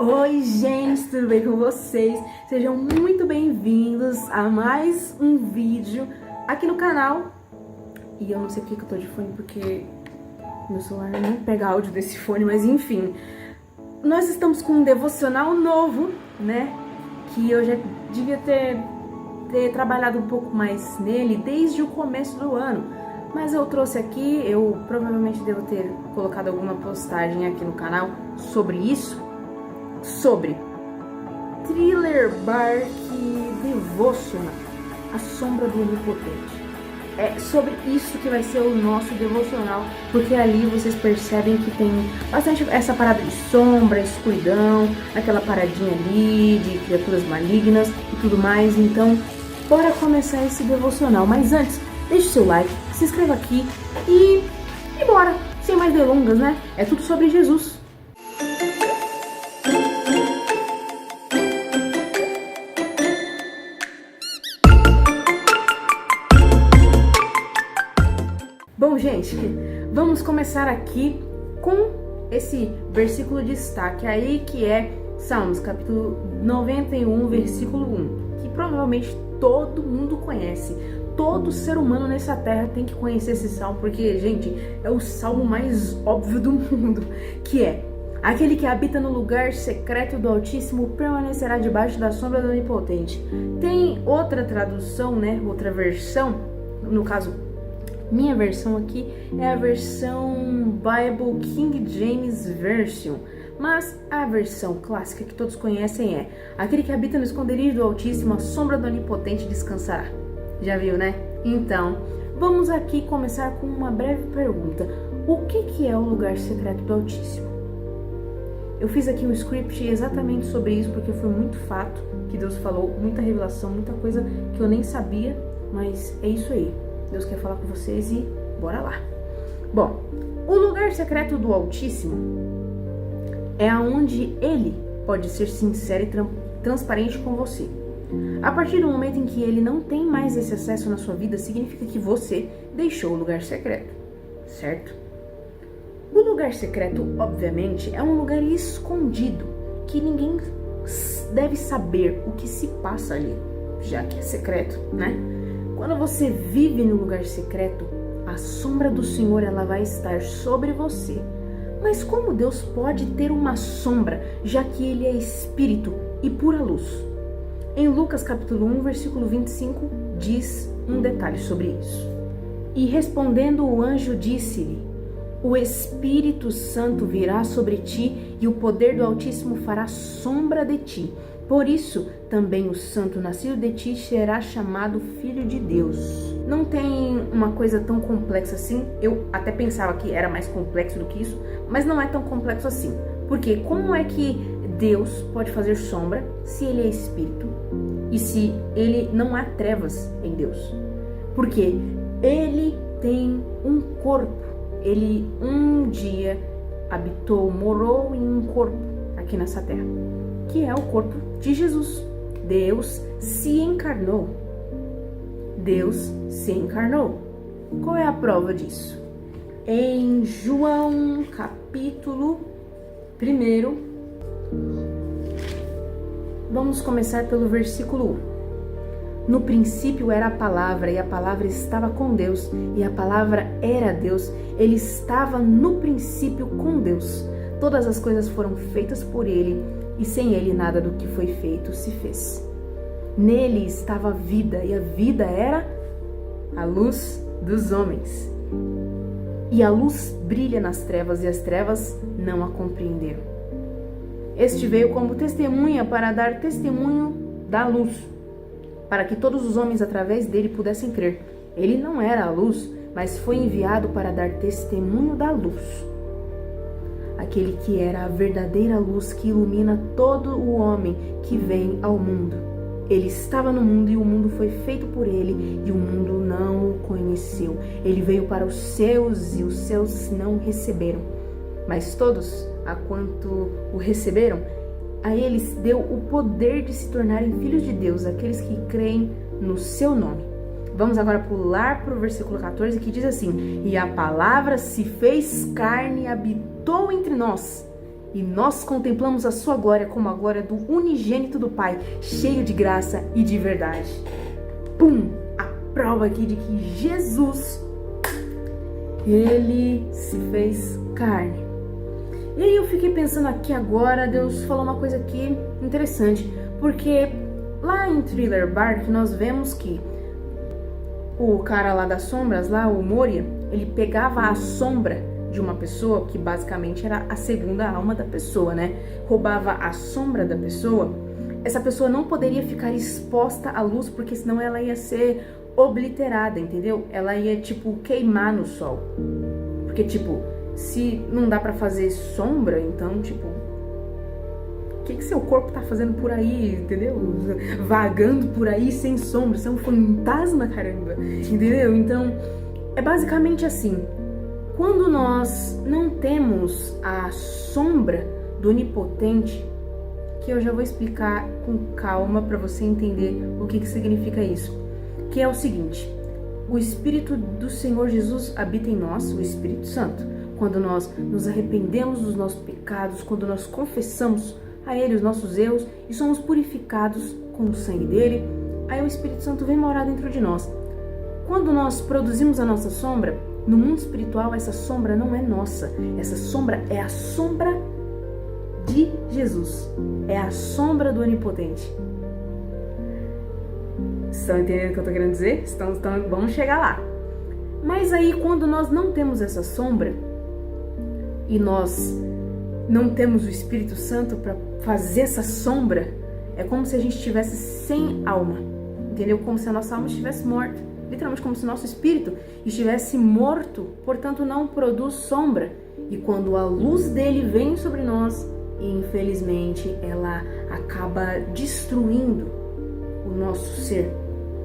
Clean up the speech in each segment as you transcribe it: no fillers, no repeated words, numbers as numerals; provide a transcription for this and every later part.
Oi gente, tudo bem com vocês? Sejam muito bem-vindos a mais um vídeo aqui no canal. E eu não sei porque que eu tô de fone, porque meu celular não pega áudio desse fone, mas enfim. Nós estamos com um devocional novo, né? Que eu já devia ter trabalhado um pouco mais nele desde o começo do ano. Mas eu trouxe aqui, eu provavelmente devo ter colocado alguma postagem aqui no canal sobre isso. Sobre Thriller Bark Devotional, A Sombra do Onipotente. É sobre isso que vai ser o nosso devocional, porque ali vocês percebem que tem bastante essa parada de sombra, escuridão, aquela paradinha ali de criaturas malignas e tudo mais. Então, bora começar esse devocional. Mas antes, deixe o seu like, se inscreva aqui e bora, sem mais delongas, né? É tudo sobre Jesus. Bom, gente, vamos começar aqui com esse versículo de destaque aí, que é Salmos, capítulo 91, versículo 1, que provavelmente todo mundo conhece. Todo ser humano nessa terra tem que conhecer esse salmo, porque, gente, é o salmo mais óbvio do mundo, que é: aquele que habita no lugar secreto do Altíssimo permanecerá debaixo da sombra do Onipotente. Tem outra tradução, né, outra versão, no caso, minha versão aqui é a versão Bible King James Version, mas a versão clássica que todos conhecem é: aquele que habita no esconderijo do Altíssimo, a sombra do Onipotente descansará. Já viu, né? Então, vamos aqui começar com uma breve pergunta. O que é o lugar secreto do Altíssimo? Eu fiz aqui um script exatamente sobre isso, porque foi muito fato que Deus falou, muita revelação, muita coisa que eu nem sabia, mas é isso aí. Deus quer falar com vocês e bora lá. Bom, o lugar secreto do Altíssimo é aonde Ele pode ser sincero e transparente com você. A partir do momento em que Ele não tem mais esse acesso na sua vida, significa que você deixou o lugar secreto, certo? O lugar secreto, obviamente, é um lugar escondido, que ninguém deve saber o que se passa ali, já que é secreto, né? Quando você vive no lugar secreto, a sombra do Senhor ela vai estar sobre você. Mas como Deus pode ter uma sombra, já que Ele é Espírito e pura luz? Em Lucas capítulo 1, versículo 25, diz um detalhe sobre isso. E respondendo o anjo disse-lhe: o Espírito Santo virá sobre ti e o poder do Altíssimo fará sombra de ti. Por isso, também o santo nascido de ti será chamado Filho de Deus. Não tem uma coisa tão complexa assim. Eu até pensava que era mais complexo do que isso, mas não é tão complexo assim. Porque como é que Deus pode fazer sombra se Ele é Espírito e se Ele não há trevas em Deus? Porque Ele tem um corpo. Ele um dia habitou, morou em um corpo aqui nessa terra, que é o corpo de Jesus. Deus se encarnou. Deus se encarnou. Qual é a prova disso? Em João capítulo 1, vamos começar pelo versículo 1. No princípio era a palavra, e a palavra estava com Deus, e a palavra era Deus. Ele estava no princípio com Deus. Todas as coisas foram feitas por Ele, e sem Ele nada do que foi feito se fez. Nele estava a vida, e a vida era a luz dos homens. E a luz brilha nas trevas, e as trevas não a compreenderam. Este veio como testemunha para dar testemunho da luz, para que todos os homens através dele pudessem crer. Ele não era a luz, mas foi enviado para dar testemunho da luz. Aquele que era a verdadeira luz que ilumina todo o homem que vem ao mundo. Ele estava no mundo e o mundo foi feito por ele e o mundo não o conheceu. Ele veio para os seus e os seus não o receberam. Mas todos, a quanto o receberam, a eles deu o poder de se tornarem filhos de Deus, aqueles que creem no seu nome. Vamos agora pular para o versículo 14, que diz assim: e a palavra se fez carne e habitou entre nós, e nós contemplamos a sua glória como a glória do unigênito do Pai, cheio de graça e de verdade. Pum! A prova aqui de que Jesus, ele se fez carne. E aí eu fiquei pensando aqui agora, Deus falou uma coisa aqui interessante, porque lá em Thriller Bark nós vemos que o cara lá das sombras, lá o Moria, ele pegava a sombra de uma pessoa, que basicamente era a segunda alma da pessoa, né? Roubava a sombra da pessoa. Essa pessoa não poderia ficar exposta à luz, porque senão ela ia ser obliterada, entendeu? Ela ia, tipo, queimar no sol. Porque, tipo, se não dá pra fazer sombra, então, tipo, o que seu corpo tá fazendo por aí, entendeu? Vagando por aí sem sombra, você é um fantasma, caramba, entendeu? Então, é basicamente assim, quando nós não temos a sombra do Onipotente, que eu já vou explicar com calma pra você entender o que significa isso, que é o seguinte: o Espírito do Senhor Jesus habita em nós, o Espírito Santo. Quando nós nos arrependemos dos nossos pecados, quando nós confessamos a Ele os nossos erros e somos purificados com o sangue dele, aí o Espírito Santo vem morar dentro de nós. Quando nós produzimos a nossa sombra, no mundo espiritual essa sombra não é nossa, essa sombra é a sombra de Jesus, é a sombra do Onipotente. Estão entendendo o que eu estou querendo dizer? Vamos chegar lá. Mas aí quando nós não temos essa sombra e nós não temos o Espírito Santo para fazer essa sombra, é como se a gente estivesse sem alma, entendeu? Como se a nossa alma estivesse morta, literalmente como se o nosso espírito estivesse morto, portanto não produz sombra. E quando a luz dele vem sobre nós, infelizmente ela acaba destruindo o nosso ser.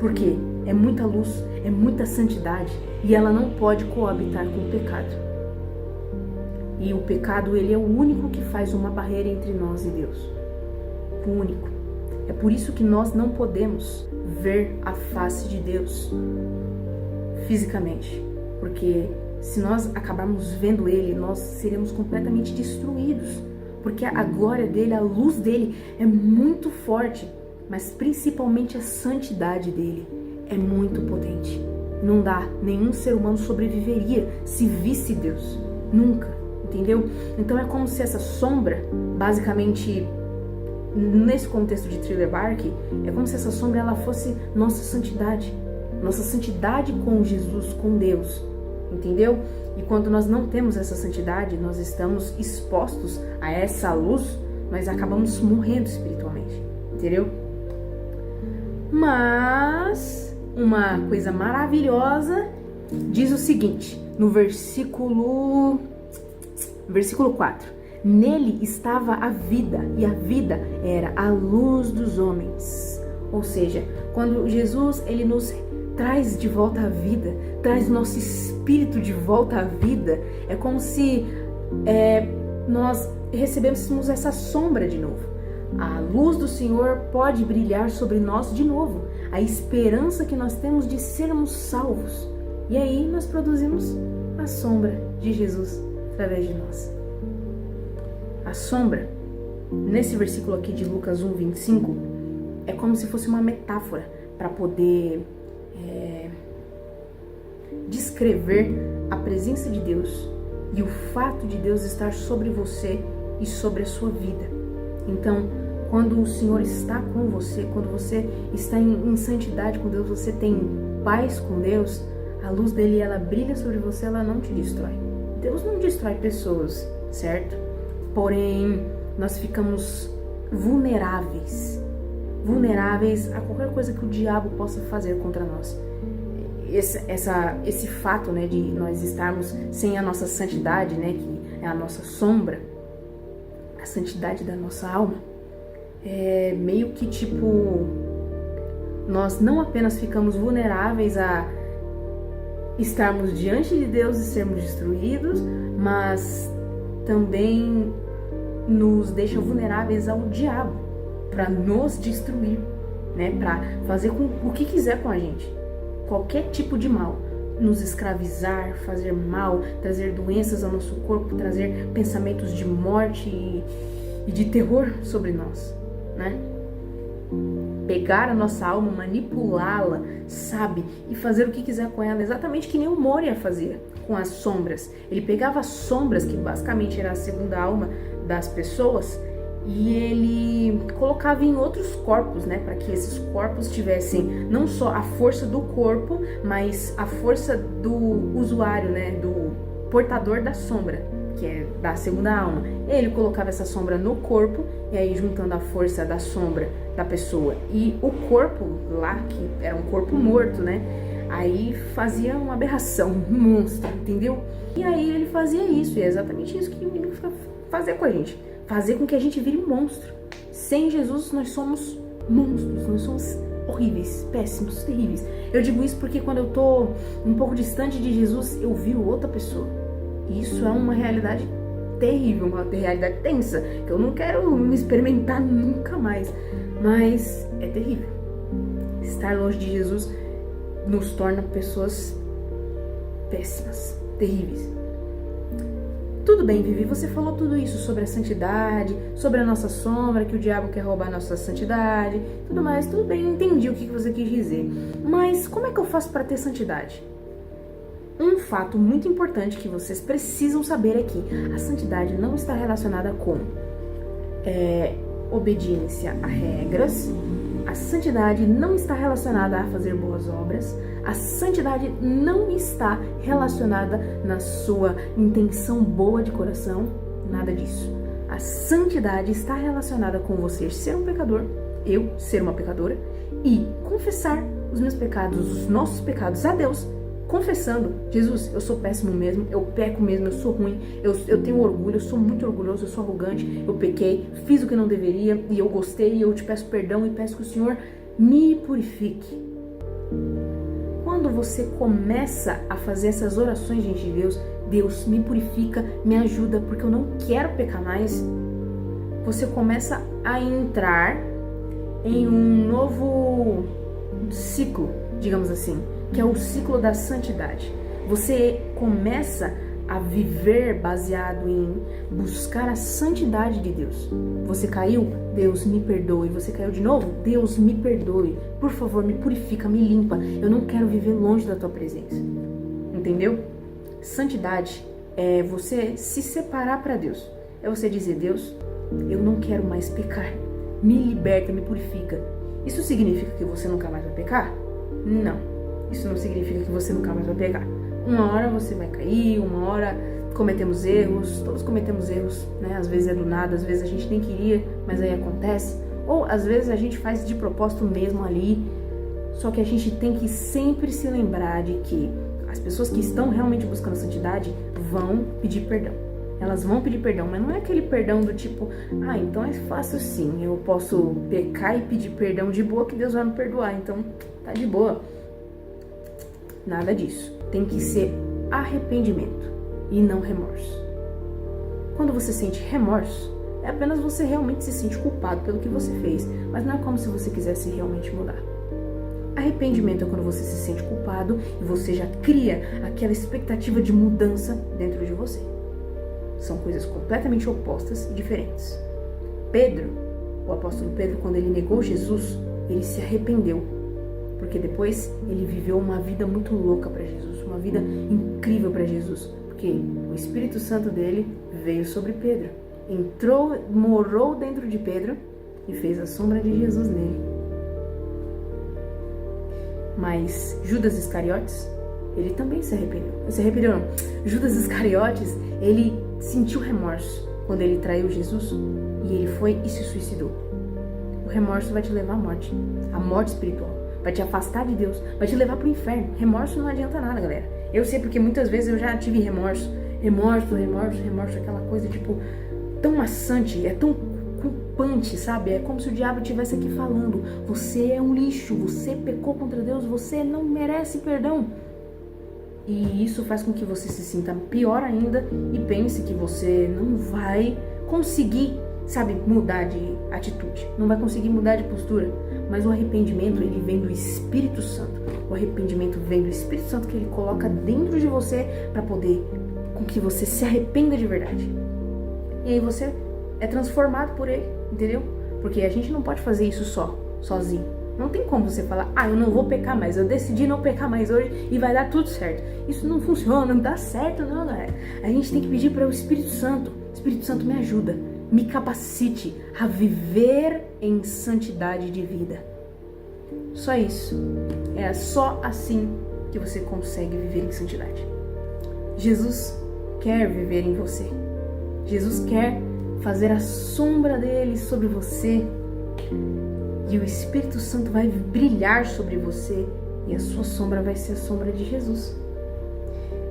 Por quê? É muita luz, é muita santidade e ela não pode coabitar com o pecado. E o pecado, ele é o único que faz uma barreira entre nós e Deus. O único. É por isso que nós não podemos ver a face de Deus fisicamente. Porque se nós acabarmos vendo Ele, nós seremos completamente destruídos. Porque a glória dele, a luz dele é muito forte. Mas principalmente a santidade dele é muito potente. Não dá, nenhum ser humano sobreviveria se visse Deus. Nunca. Entendeu? Então é como se essa sombra, basicamente, nesse contexto de Thriller Bark, é como se essa sombra ela fosse nossa santidade com Jesus, com Deus, entendeu? E quando nós não temos essa santidade, nós estamos expostos a essa luz, nós acabamos morrendo espiritualmente, entendeu? Mas uma coisa maravilhosa diz o seguinte, no versículo 4: nele estava a vida, e a vida era a luz dos homens. Ou seja, quando Jesus ele nos traz de volta à vida, traz nosso espírito de volta à vida, é como se nós recebêssemos essa sombra de novo. A luz do Senhor pode brilhar sobre nós de novo, a esperança que nós temos de sermos salvos. E aí nós produzimos a sombra de Jesus através de nós. A sombra, nesse versículo aqui de Lucas 1:25, é como se fosse uma metáfora para poder descrever a presença de Deus e o fato de Deus estar sobre você e sobre a sua vida. Então, quando o Senhor está com você, quando você está em santidade com Deus, você tem paz com Deus, a luz dele ela brilha sobre você, ela não te destrói. Deus não destrói pessoas, certo? Porém, nós ficamos vulneráveis a qualquer coisa que o diabo possa fazer contra nós. Esse fato, né, de nós estarmos sem a nossa santidade, né, que é a nossa sombra, a santidade da nossa alma, é meio que tipo, nós não apenas ficamos vulneráveis a estarmos diante de Deus e sermos destruídos, mas também nos deixa vulneráveis ao diabo para nos destruir, né? Para fazer o que quiser com a gente, qualquer tipo de mal. nos escravizar, fazer mal, trazer doenças ao nosso corpo, trazer pensamentos de morte e de terror sobre nós, né? Pegar a nossa alma, manipulá-la, sabe? E fazer o que quiser com ela, exatamente que nem o Moria fazia com as sombras. Ele pegava as sombras, que basicamente era a segunda alma das pessoas, e ele colocava em outros corpos, né? Para que esses corpos tivessem não só a força do corpo, mas a força do usuário, né? Do portador da sombra, que é da segunda alma. Ele colocava essa sombra no corpo, e aí juntando a força da sombra da pessoa e o corpo lá, que era um corpo morto, né? Aí fazia uma aberração, um monstro, entendeu? E aí ele fazia isso, e é exatamente isso que o inimigo fica fazer com a gente. Fazer com que a gente vire um monstro. Sem Jesus nós somos monstros, nós somos horríveis, péssimos, terríveis. Eu digo isso porque quando eu tô um pouco distante de Jesus, eu viro outra pessoa. E isso é uma realidade terrível, uma realidade tensa, que eu não quero me experimentar nunca mais. Mas é terrível. Estar longe de Jesus nos torna pessoas péssimas, terríveis. Tudo bem, Vivi, você falou tudo isso sobre a santidade, sobre a nossa sombra, que o diabo quer roubar a nossa santidade, tudo mais, tudo bem, eu entendi o que você quis dizer. Mas como é que eu faço para ter santidade? Um fato muito importante que vocês precisam saber é que a santidade não está relacionada com obediência a regras, a santidade não está relacionada a fazer boas obras, a santidade não está relacionada na sua intenção boa de coração, nada disso. A santidade está relacionada com você ser um pecador, eu ser uma pecadora, e confessar os meus pecados, os nossos pecados a Deus, confessando: Jesus, eu sou péssimo mesmo, eu peco mesmo, eu sou ruim, eu tenho orgulho, eu sou muito orgulhoso, eu sou arrogante, eu pequei, fiz o que não deveria e eu gostei, e eu te peço perdão e peço que o Senhor me purifique. Quando você começa a fazer essas orações diante de Deus, Deus me purifica, me ajuda, porque eu não quero pecar mais, você começa a entrar em um novo ciclo, digamos assim, que é o ciclo da santidade. Você começa a viver baseado em buscar a santidade de Deus. Você caiu? Deus me perdoe. Você caiu de novo? Deus me perdoe. Por favor, me purifica, me limpa. Eu não quero viver longe da tua presença. Entendeu? Santidade é você se separar para Deus. É você dizer: Deus, eu não quero mais pecar. Me liberta, me purifica. Isso significa que você nunca mais vai pecar? Não. Isso não significa que você nunca mais vai pecar. Uma hora você vai cair, uma hora cometemos erros, todos cometemos erros, né? Às vezes é do nada, às vezes a gente nem queria, mas aí acontece. Ou às vezes a gente faz de propósito mesmo ali. Só que a gente tem que sempre se lembrar de que as pessoas que estão realmente buscando santidade vão pedir perdão. Elas vão pedir perdão, mas não é aquele perdão do tipo: ah, então é fácil sim, eu posso pecar e pedir perdão de boa que Deus vai me perdoar, então tá de boa. Nada disso. Tem que ser arrependimento e não remorso. Quando você sente remorso, é apenas você realmente se sente culpado pelo que você fez, mas não é como se você quisesse realmente mudar. Arrependimento é quando você se sente culpado e você já cria aquela expectativa de mudança dentro de você. São coisas completamente opostas e diferentes. Pedro, o apóstolo Pedro, quando ele negou Jesus, ele se arrependeu, porque depois ele viveu uma vida muito louca para Jesus, uma vida incrível para Jesus, porque o Espírito Santo dele veio sobre Pedro, entrou, morou dentro de Pedro e fez a sombra de Jesus nele. Mas Judas Iscariotes, ele também se arrependeu. Não se arrependeu não. Judas Iscariotes, ele sentiu remorso quando ele traiu Jesus e ele foi e se suicidou. O remorso vai te levar à morte espiritual, vai te afastar de Deus, vai te levar para o inferno. Remorso não adianta nada, galera. Eu sei porque muitas vezes eu já tive remorso, aquela coisa tipo tão maçante, é tão culpante, sabe? É como se o diabo estivesse aqui falando: você é um lixo, você pecou contra Deus, você não merece perdão. E isso faz com que você se sinta pior ainda e pense que você não vai conseguir, sabe, mudar de atitude, não vai conseguir mudar de postura. Mas o arrependimento, ele vem do Espírito Santo. O arrependimento vem do Espírito Santo que ele coloca dentro de você para poder com que você se arrependa de verdade. E aí você é transformado por ele, entendeu? Porque a gente não pode fazer isso sozinho. Não tem como você falar, eu não vou pecar mais, eu decidi não pecar mais hoje e vai dar tudo certo. Isso não funciona, não dá certo não, galera. A gente tem que pedir para o Espírito Santo. Espírito Santo, me ajuda, me capacite a viver em santidade de vida. Só isso. É só assim que você consegue viver em santidade. Jesus quer viver em você. Jesus quer fazer a sombra dele sobre você. E o Espírito Santo vai brilhar sobre você. E a sua sombra vai ser a sombra de Jesus.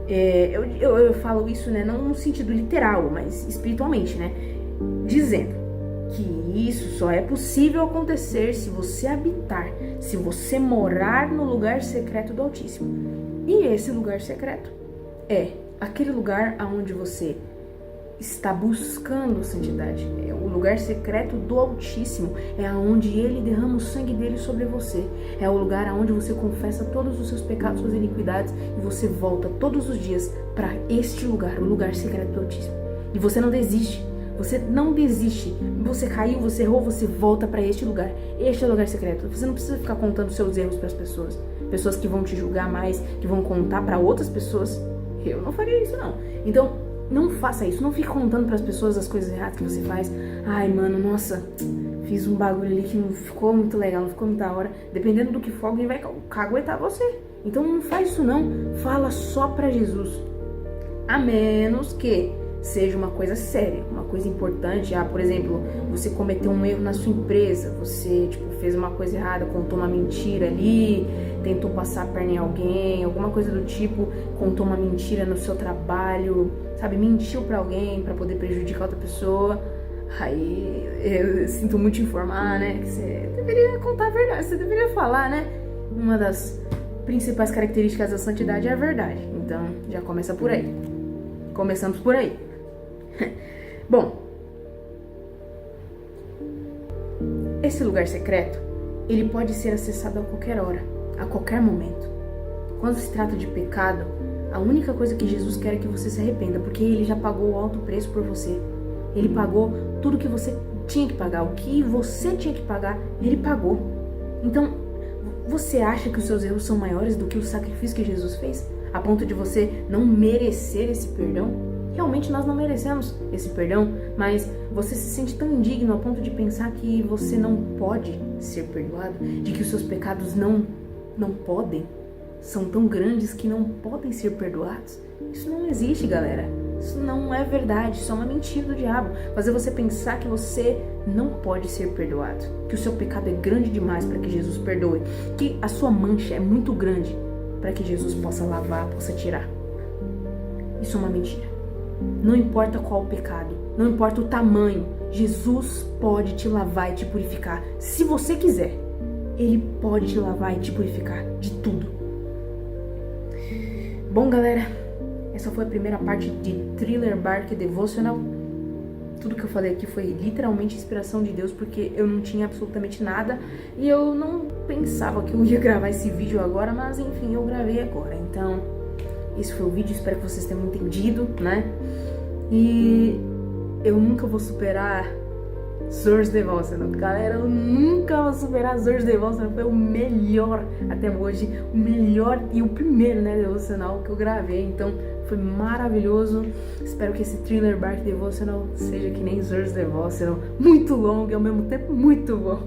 Eu falo isso, né, não no sentido literal, mas espiritualmente, né? Dizendo que isso só é possível acontecer se você habitar, se você morar no lugar secreto do Altíssimo. E esse lugar secreto é aquele lugar onde você está buscando santidade. É o lugar secreto do Altíssimo. É onde Ele derrama o sangue dele sobre você. É o lugar onde você confessa todos os seus pecados, suas iniquidades, e você volta todos os dias para este lugar, o lugar secreto do Altíssimo. E você não desiste. Você não desiste. Você caiu, você errou, você volta para este lugar. Este é o lugar secreto. Você não precisa ficar contando seus erros para as pessoas. Pessoas que vão te julgar mais, que vão contar para outras pessoas. Eu não faria isso, não. Então, não faça isso. Não fique contando para as pessoas as coisas erradas que você faz. Ai, mano, nossa, fiz um bagulho ali que não ficou muito legal, não ficou muito da hora. Dependendo do que for, alguém vai caguetar você. Então, não faz isso, não. Fala só para Jesus. A menos que seja uma coisa séria, uma coisa importante. Por exemplo, você cometeu um erro na sua empresa, você fez uma coisa errada, contou uma mentira ali, tentou passar a perna em alguém, alguma coisa do tipo, contou uma mentira no seu trabalho, sabe, mentiu pra alguém pra poder prejudicar outra pessoa. Aí eu sinto muito te informar, né, que você deveria contar a verdade, você deveria falar, né. Uma das principais características da santidade é a verdade, então já começa por aí. Começamos por aí. Bom, esse lugar secreto, ele pode ser acessado a qualquer hora, a qualquer momento. Quando se trata de pecado, a única coisa que Jesus quer é que você se arrependa, porque ele já pagou o alto preço por você. Ele pagou tudo que você tinha que pagar, o que você tinha que pagar, ele pagou. Então, você acha que os seus erros são maiores do que o sacrifício que Jesus fez? A ponto de você não merecer esse perdão? Realmente nós não merecemos esse perdão, mas você se sente tão indigno a ponto de pensar que você não pode ser perdoado, de que os seus pecados não podem, são tão grandes que não podem ser perdoados. Isso não existe, galera. Isso não é verdade, isso é uma mentira do diabo. Fazer você pensar que você não pode ser perdoado, que o seu pecado é grande demais para que Jesus perdoe, que a sua mancha é muito grande para que Jesus possa lavar, possa tirar. Isso é uma mentira. Não importa qual o pecado, não importa o tamanho, Jesus pode te lavar e te purificar. Se você quiser, Ele pode te lavar e te purificar de tudo. Bom, galera, essa foi a primeira parte de Thriller Bark Devotional. Tudo que eu falei aqui foi literalmente inspiração de Deus, porque eu não tinha absolutamente nada e eu não pensava que eu ia gravar esse vídeo agora, mas enfim, eu gravei agora. Então, esse foi o vídeo, espero que vocês tenham entendido, né? E eu nunca vou superar Zor's Devotional. Galera, eu nunca vou superar Zor's Devotional. Foi o melhor até hoje, o melhor e o primeiro, né, devocional que eu gravei. Então, foi maravilhoso. Espero que esse Thriller Bark Devotional seja que nem Zor's Devotional, muito longo e ao mesmo tempo muito bom.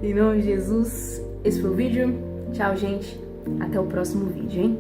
Em nome de Jesus, esse foi o vídeo. Tchau, gente. Até o próximo vídeo, hein?